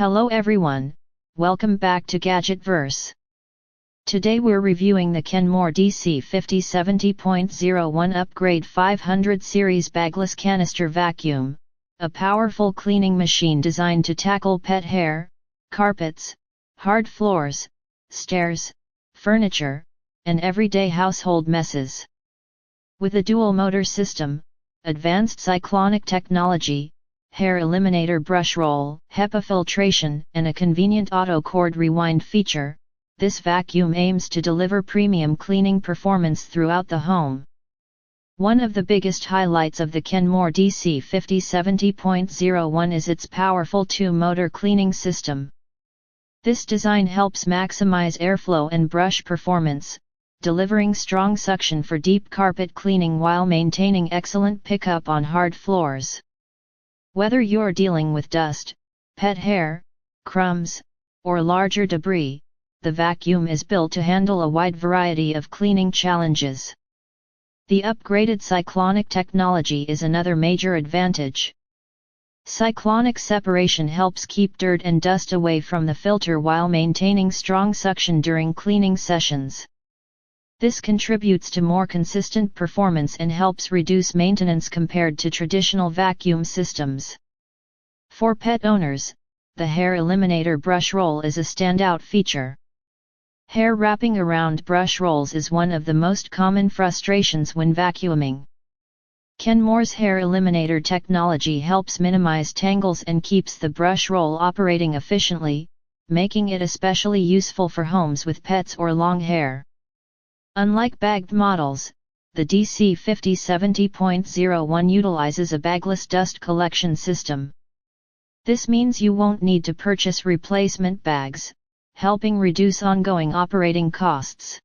Hello everyone, welcome back to Gadgetverse. Today we're reviewing the Kenmore DC5070.01 Upgrade 500 Series Bagless Canister Vacuum, a powerful cleaning machine designed to tackle pet hair, carpets, hard floors, stairs, furniture, and everyday household messes. With a dual motor system, advanced cyclonic technology, hair eliminator brush roll, HEPA filtration, and a convenient auto cord rewind feature, this vacuum aims to deliver premium cleaning performance throughout the home. One of the biggest highlights of the Kenmore DC5070.01 is its powerful two-motor cleaning system. This design helps maximize airflow and brush performance, delivering strong suction for deep carpet cleaning while maintaining excellent pickup on hard floors. Whether you're dealing with dust, pet hair, crumbs, or larger debris, the vacuum is built to handle a wide variety of cleaning challenges. The upgraded Cyclonic technology is another major advantage. Cyclonic separation helps keep dirt and dust away from the filter while maintaining strong suction during cleaning sessions. This contributes to more consistent performance and helps reduce maintenance compared to traditional vacuum systems. For pet owners, the hair eliminator brush roll is a standout feature. Hair wrapping around brush rolls is one of the most common frustrations when vacuuming. Kenmore's hair eliminator technology helps minimize tangles and keeps the brush roll operating efficiently, making it especially useful for homes with pets or long hair. Unlike bagged models, the DC5070.01 utilizes a bagless dust collection system. This means you won't need to purchase replacement bags, helping reduce ongoing operating costs.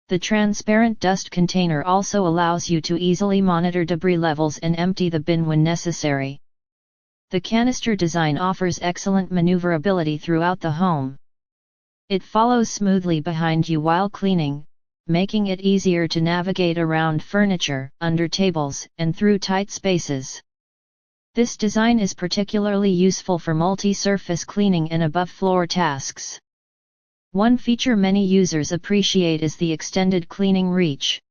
The transparent dust container also allows you to easily monitor debris levels and empty the bin when necessary. The canister design offers excellent maneuverability throughout the home. It follows smoothly behind you while cleaning, making it easier to navigate around furniture, under tables, and through tight spaces. This design is particularly useful for multi-surface cleaning and above-floor tasks. One feature many users appreciate is the extended cleaning reach.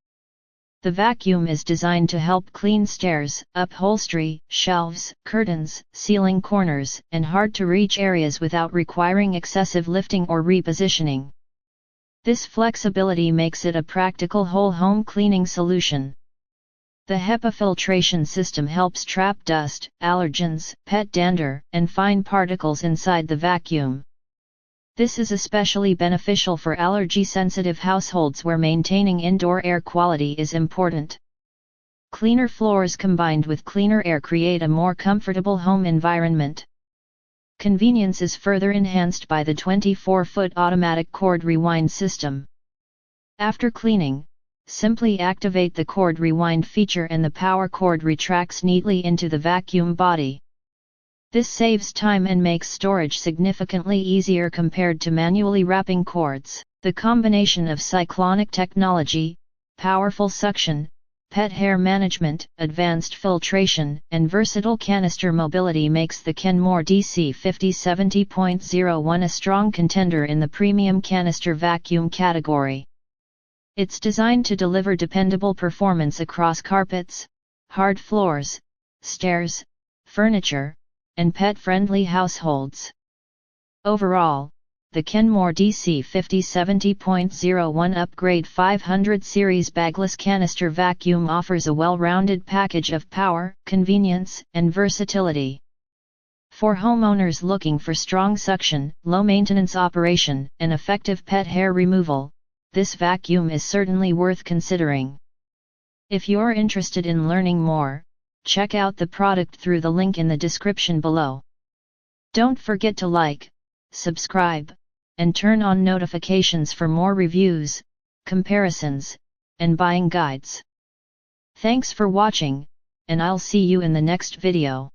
The vacuum is designed to help clean stairs, upholstery, shelves, curtains, ceiling corners, and hard-to-reach areas without requiring excessive lifting or repositioning. This flexibility makes it a practical whole-home cleaning solution. The HEPA filtration system helps trap dust, allergens, pet dander, and fine particles inside the vacuum. This is especially beneficial for allergy-sensitive households where maintaining indoor air quality is important. Cleaner floors combined with cleaner air create a more comfortable home environment. Convenience is further enhanced by the 24-foot automatic cord rewind system. After cleaning, simply activate the cord rewind feature and the power cord retracts neatly into the vacuum body. This saves time and makes storage significantly easier compared to manually wrapping cords. The combination of cyclonic technology, powerful suction, pet hair management, advanced filtration, and versatile canister mobility makes the Kenmore DC5070.01 a strong contender in the premium canister vacuum category. It's designed to deliver dependable performance across carpets, hard floors, stairs, furniture, and pet-friendly households. Overall, the Kenmore DC5070.01 Upgrade 500 Series Bagless Canister Vacuum offers a well-rounded package of power, convenience, and versatility. For homeowners looking for strong suction, low-maintenance operation, and effective pet hair removal, this vacuum is certainly worth considering. If you're interested in learning more, check out the product through the link in the description below. Don't forget to like, subscribe, and turn on notifications for more reviews, comparisons, and buying guides. Thanks for watching, and I'll see you in the next video.